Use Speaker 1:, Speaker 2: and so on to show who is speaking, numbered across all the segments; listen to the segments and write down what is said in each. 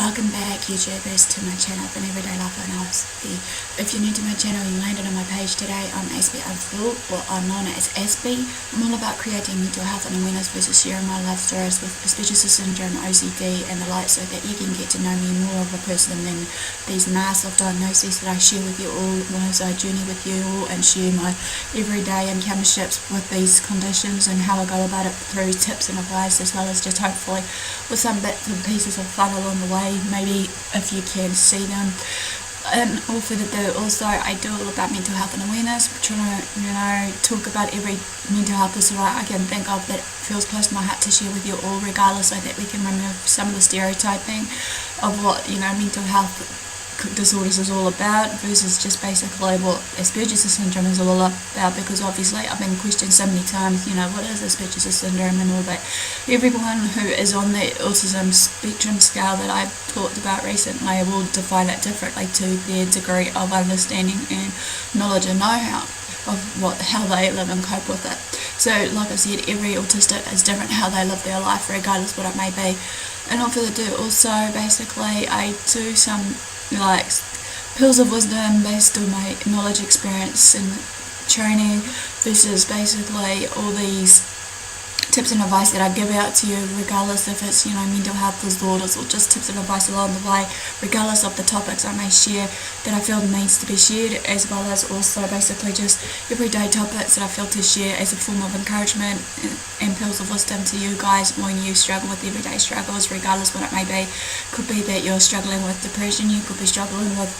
Speaker 1: Welcome back, YouTubers, to my channel of an Everyday Life on Aspie. If you're new to my channel, you landed on my page today. I'm AspieAnswersAll, or I'm known as Aspie. I'm all about creating mental health and awareness versus sharing my life stories with Autistic syndrome, OCD, and the like, so that you can get to know me more of a person than these massive diagnoses that I share with you all as I journey with you all and share my everyday encounters with these conditions and how I go about it through tips and advice, as well as just hopefully with some bits and pieces of fun along the way, maybe if you can see them. And all for the do, also I do all about mental health and awareness, trying to talk about every mental health disorder I can think of that feels close to my heart to share with you all, regardless, so that we can remove some of the stereotyping of what mental health disorders is all about versus just basically what Asperger's syndrome is all about, because obviously I've been questioned so many times, what is Asperger's syndrome and all that. Everyone who is on the autism spectrum scale that I've talked about recently will define it differently to their degree of understanding and knowledge and know-how of how they live and cope with it. So like I said, every autistic is different how they live their life, regardless what it may be. And all for the do, also basically I do some pills of wisdom based on my knowledge, experience and training, versus basically all these tips and advice that I give out to you, regardless if it's mental health disorders or just tips and advice along the way, regardless of the topics I may share that I feel needs to be shared, as well as also basically just everyday topics that I feel to share as a form of encouragement and pills of wisdom to you guys when you struggle with everyday struggles, regardless what it may be. Could be that you're struggling with depression, you could be struggling with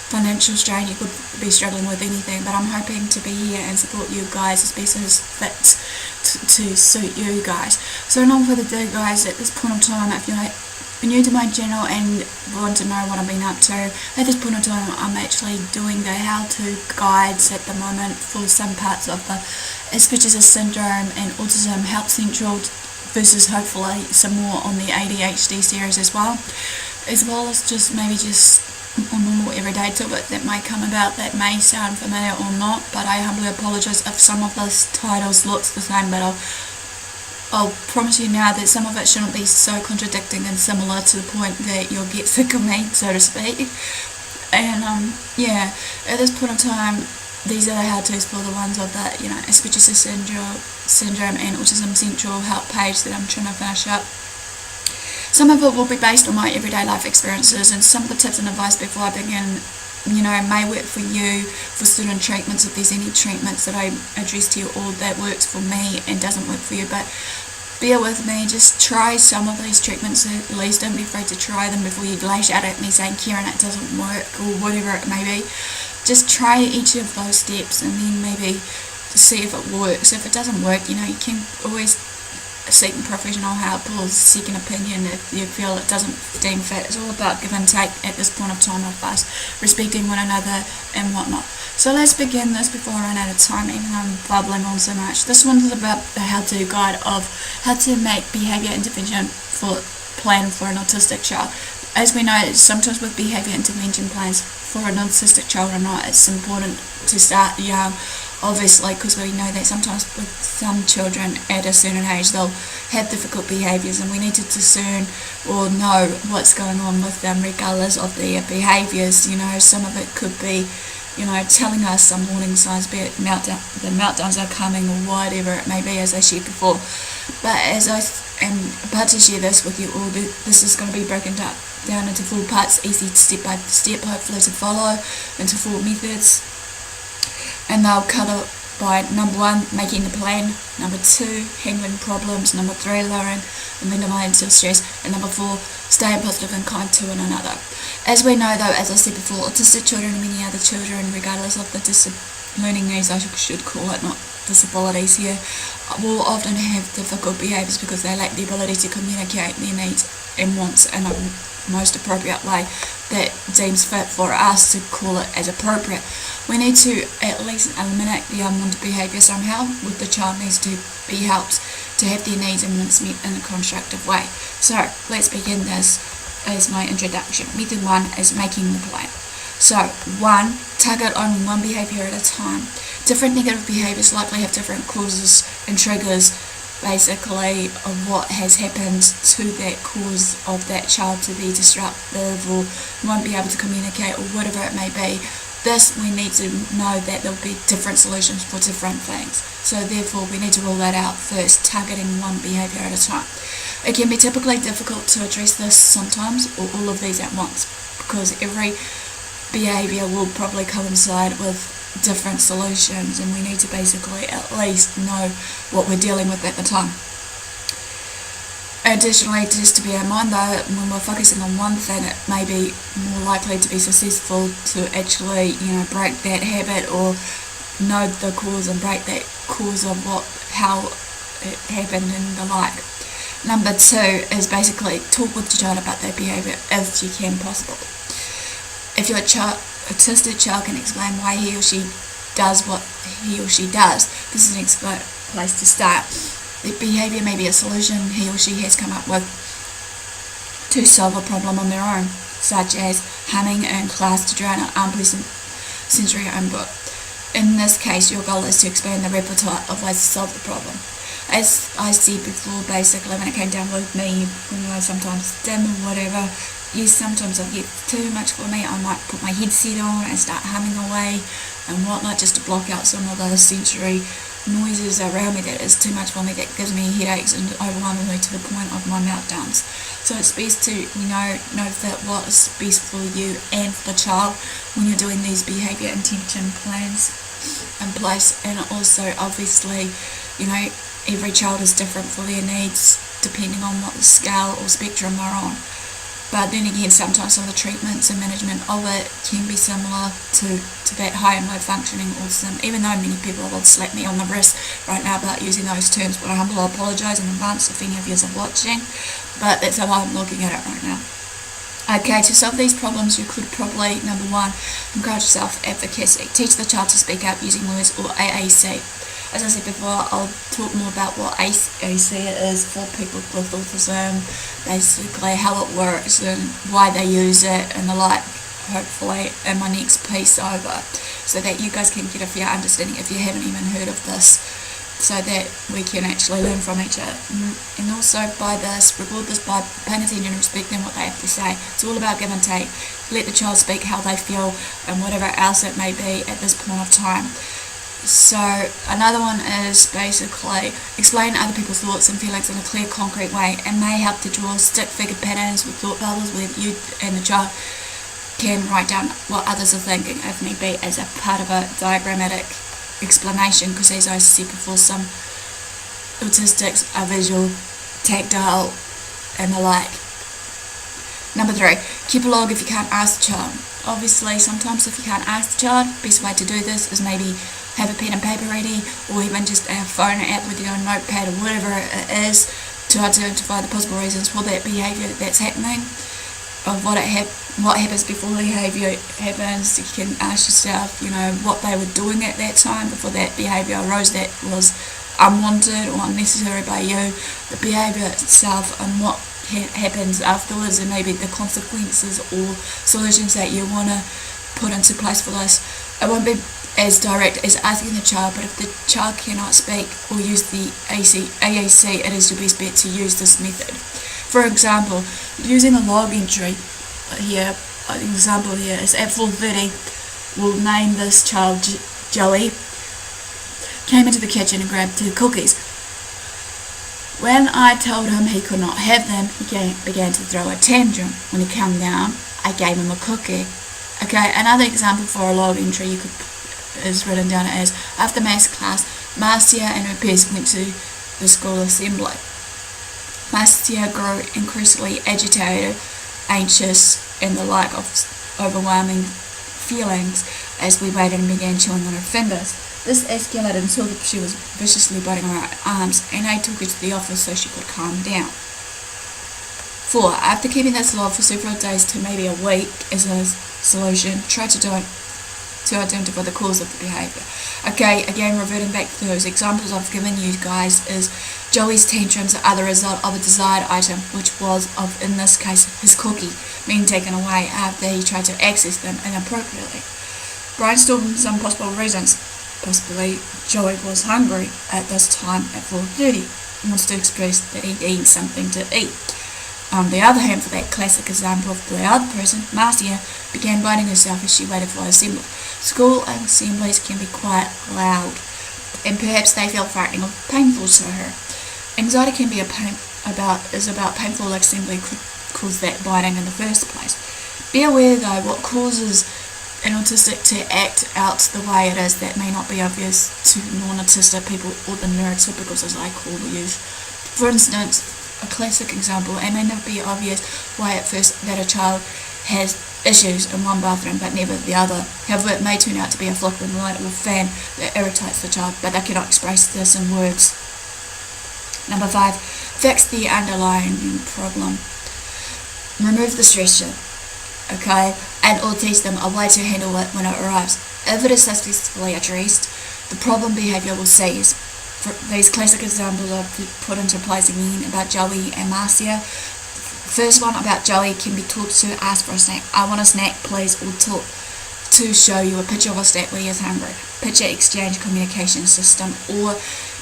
Speaker 1: financial strain, you could be struggling with anything, but I'm hoping to be here and support you guys as best as fits to suit you guys. So not further ado, guys, at this point of time, if you're new to my channel and want to know what I've been up to, at this point of time I'm actually doing the how-to guides at the moment for some parts of the Asperger's syndrome and Autism Help Central, versus hopefully some more on the ADHD series as well as just maybe just a normal everyday topic that might come about that may sound familiar or not. But I humbly apologise if some of those titles looks the same, but I'll promise you now that some of it shouldn't be so contradicting and similar to the point that you'll get sick of me, so to speak. And at this point in time, these are the how-tos for the ones of the Asperger's syndrome and Autism Central help page that I'm trying to finish up. Some of it will be based on my everyday life experiences, and some of the tips and advice before I begin may work for you for certain treatments, if there's any treatments that I address to you all that works for me and doesn't work for you. But bear with me, just try some of these treatments at least. Don't be afraid to try them before you lash out at me saying, Karen, it doesn't work, or whatever it may be. Just try each of those steps and then maybe see if it works. If it doesn't work, you can always seek professional help or seek an opinion if you feel it doesn't deem fit. It's all about give and take at this point of time of us respecting one another and whatnot. So let's begin this before I run out of time, even though I'm bubbling on so much. This one is about the how-to guide of how to make behaviour intervention plan for an autistic child. As we know, sometimes with behaviour intervention plans for an autistic child or not, it's important to start young, obviously, because we know that sometimes with some children at a certain age they'll have difficult behaviours, and we need to discern or know what's going on with them regardless of their behaviours. Some of it could be telling us some warning signs, be it the meltdowns are coming or whatever it may be, as I shared before. But as I am about to share this with you all, this is going to be broken down into 4 parts, easy step by step, hopefully to follow, into 4 methods. And they'll cover by number 1, making the plan, number 2, handling problems, number 3, lowering and minimizing stress, and number 4, staying positive and kind to one another. As we know though, as I said before, autistic children and many other children, regardless of the learning needs, I should call it, not disabilities here, will often have difficult behaviours because they lack the ability to communicate their needs and wants in a most appropriate way that deems fit for us to call it as appropriate. We need to at least eliminate the unwanted behaviour somehow, with the child needs to be helped to have their needs and wants met in a constructive way. So let's begin this as my introduction. Method 1 is making the plan. So 1, target on one behaviour at a time. Different negative behaviours likely have different causes and triggers basically of what has happened to that cause of that child to be disruptive or won't be able to communicate or whatever it may be. This, we need to know that there'll be different solutions for different things. So therefore we need to rule that out first, targeting one behaviour at a time. It can be typically difficult to address this sometimes, or all of these at once, because every behaviour will probably coincide with different solutions, and we need to basically at least know what we're dealing with at the time. Additionally, just to bear in mind though, when we're focusing on one thing, it may be more likely to be successful to actually, break that habit or know the cause and break that cause of how it happened and the like. Number 2 is basically talk with your child about their behaviour if you can possible. If your autistic child can explain why he or she does what he or she does, this is an excellent place to start. The behaviour may be a solution he or she has come up with to solve a problem on their own, such as humming in class to drown out unpleasant sensory input. In this case, your goal is to expand the repertoire of ways to solve the problem. As I said before, basically when it came down with me, when I sometimes dim or whatever, yes, sometimes I get too much for me. I might put my headset on and start humming away and whatnot just to block out some of the sensory noises around me that is too much for me, that gives me headaches and overwhelming me to the point of my meltdowns. So it's best to know that what is best for you and for the child when you're doing these behaviour intention plans in place. And also obviously, every child is different for their needs depending on what the scale or spectrum they're on. But then again, sometimes some of the treatments and management of it can be similar to that high and low functioning autism, even though many people will slap me on the wrist right now about using those terms. But I humbly apologise in advance if any of you are watching, but that's how I'm looking at it right now. Okay, to solve these problems, you could probably, number 1, encourage self-advocacy. Teach the child to speak up using words or AAC. As I said before, I'll talk more about what AAC is for people with autism, basically how it works and why they use it and the like, hopefully in my next piece over, so that you guys can get a fair understanding if you haven't even heard of this, so that we can actually learn from each other. And also by this, reward this by paying attention and respecting what they have to say. It's all about give and take. Let the child speak how they feel and whatever else it may be at this point of time. So another one is basically explain other people's thoughts and feelings in a clear, concrete way, and may help to draw stick-figure patterns with thought bubbles where you and the child can write down what others are thinking, if need be, as a part of a diagrammatic explanation, because as I said before, some autistics are visual, tactile, and the like. Number 3, keep a log if you can't ask the child. Obviously, sometimes if you can't ask the child, best way to do this is maybe have a pen and paper ready, or even just a phone app with your notepad or whatever it is, to identify the possible reasons for that behaviour that's happening, of what happens before the behaviour happens. You can ask yourself, what they were doing at that time before that behaviour arose that was unwanted or unnecessary by you, the behaviour itself, and what happens afterwards, and maybe the consequences or solutions that you want to put into place for this. It won't be as direct as asking the child, but if the child cannot speak or use the AAC, it is your best bet to use this method. For example, using a log entry here, an example here is at 4:30, we'll name this child Joey, came into the kitchen and grabbed 2 cookies. When I told him he could not have them, he began to throw a tantrum. When he calmed down, I gave him a cookie. Okay, another example for a log entry is written down as, after maths class, Marcia and her peers went to the school assembly. Marcia grew increasingly agitated, anxious, and the like of overwhelming feelings as we waited and began chewing on her fingers. This escalated until she was viciously biting her arms, and I took her to the office so she could calm down. 4. After keeping this log for several days to maybe a week as a solution, try to identify the cause of the behaviour. Okay, again, reverting back to those examples I've given you guys, is Joey's tantrums are the result of a desired item, which was, in this case, his cookie, being taken away after he tried to access them inappropriately. Brainstorm some possible reasons. Possibly Joey was hungry at this time at 4:30. wants to express that he needs something to eat. On the other hand, for that classic example of the other person, Marcia began biting herself as she waited for assembly. School assemblies can be quite loud, and perhaps they feel frightening or painful to her. Anxiety can be about painful assembly could cause that biting in the first place. Be aware though what causes an autistic to act out the way it is that may not be obvious to non-autistic people, or the neurotypicals as I call the youth. For instance, a classic example, it may not be obvious why at first that a child has issues in one bathroom but never the other. However, it may turn out to be a flickering light or fan that irritates the child, but they cannot express this in words. Number 5, fix the underlying problem. Remove the stressor, okay, and or teach them a way to handle it when it arrives. If it is successfully addressed, the problem behaviour will cease. These classic examples are put into place again about Joey and Marcia. First one about Joey can be taught to ask for a snack. I want a snack, please, or taught to show you a picture of a snack when he is hungry. Picture exchange communication system, or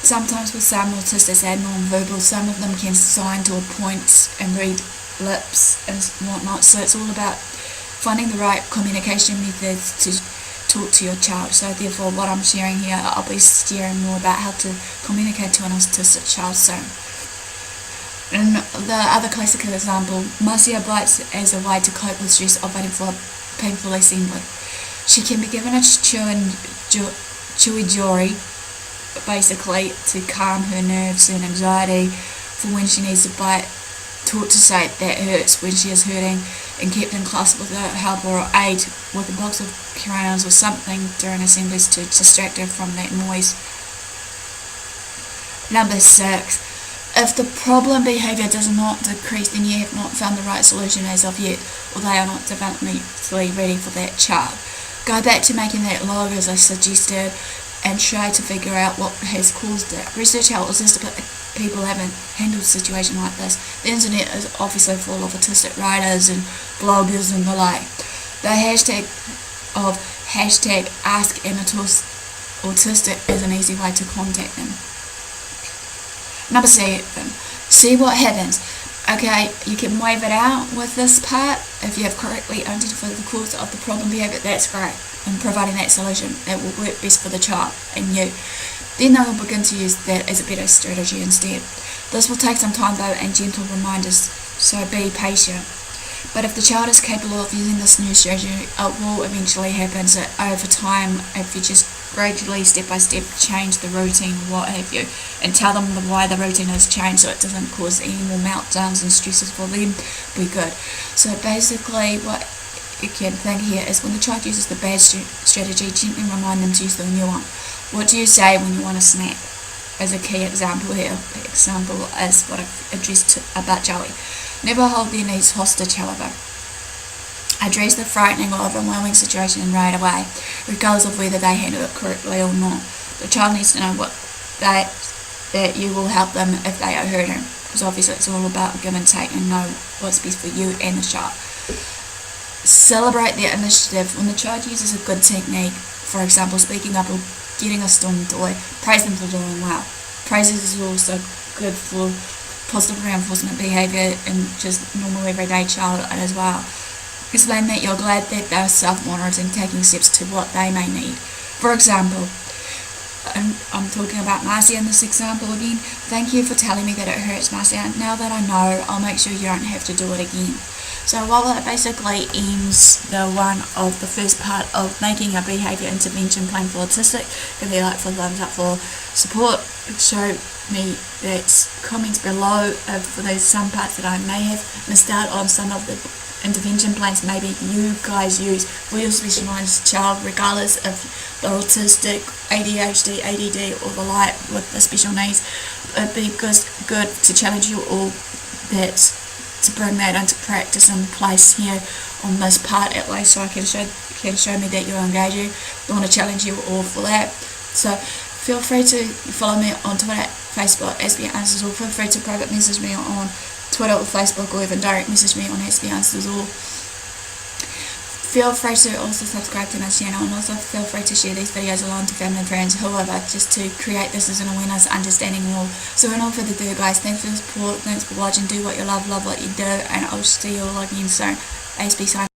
Speaker 1: sometimes with some autistics and non-verbal, some of them can sign to a point and read lips and whatnot. So it's all about finding the right communication methods to talk to your child. So therefore, what I'm sharing here, I'll be sharing more about how to communicate to an autistic child soon. In the other classic example, Marcia bites as a way to cope with stress of waiting for a painful assembly. She can be given a chewy jory, basically, to calm her nerves and anxiety for when she needs to bite, taught to say that hurts when she is hurting, and kept in class without help or aid with a box of crayons or something during assemblies to distract her from that noise. Number 6. If the problem behaviour does not decrease, then you have not found the right solution as of yet, or they are not developmentally ready for that child. Go back to making that log as I suggested and try to figure out what has caused it. Research how autistic people haven't handled a situation like this. The internet is obviously full of autistic writers and bloggers and the like. The hashtag of #AskAnAutistic is an easy way to contact them. Number 7, see what happens. Okay, you can wave it out with this part. If you have correctly identified the cause of the problem behaviour, that's great. And providing that solution, that will work best for the child and you. Then they will begin to use that as a better strategy instead. This will take some time though, and gentle reminders, so be patient. But if the child is capable of using this new strategy, it will eventually happen. So over time, if you just gradually, step by step, change the routine, what have you, and tell them why the routine has changed so it doesn't cause any more meltdowns and stresses for them, be good. So basically what you can think here is when the child uses the bad strategy, gently remind them to use the new one. What do you say when you want a snack? As a key example here, the example is what I've addressed about Joey. Never hold their needs hostage, however. Address the frightening or overwhelming situation right away, regardless of whether they handle it correctly or not. The child needs to know that you will help them if they are hurting, because obviously it's all about give and take and know what's best for you and the child. Celebrate their initiative. When the child uses a good technique, for example, speaking up or getting a storm toy, praise them for doing well. Praise is also good for positive reinforcement behaviour in just normal everyday child as well. Explain that you're glad that they're self-monitoring, taking steps to what they may need. For example, I'm talking about Marcia in this example again. Thank you for telling me that it hurts, Marcia. Now that I know, I'll make sure you don't have to do it again. So while that basically ends the one of the first part of making a behaviour intervention plan for autistic, give me a like for thumbs up for support. Show me that comments below for those some parts that I may have missed out on. Some of the intervention plans maybe you guys use for your specialised child, regardless if they're autistic, ADHD, ADD or the like with the special needs. It'd be good to challenge you all to bring that into practice and place here on this part at least, so I can show me that you're engaging. I want to challenge you all for that. So feel free to follow me on Twitter, Facebook, AspieAnswersAll. Feel free to private message me on Twitter or Facebook, or even direct message me on AspieAnswersAll. feel free to also subscribe to my channel, and also feel free to share these videos along to family and friends, whoever, just to create this as an awareness, understanding and all. So without further ado, guys, thanks for the support, thanks for watching, do what you love what you do, and I'll see you all again soon. Aspie signing.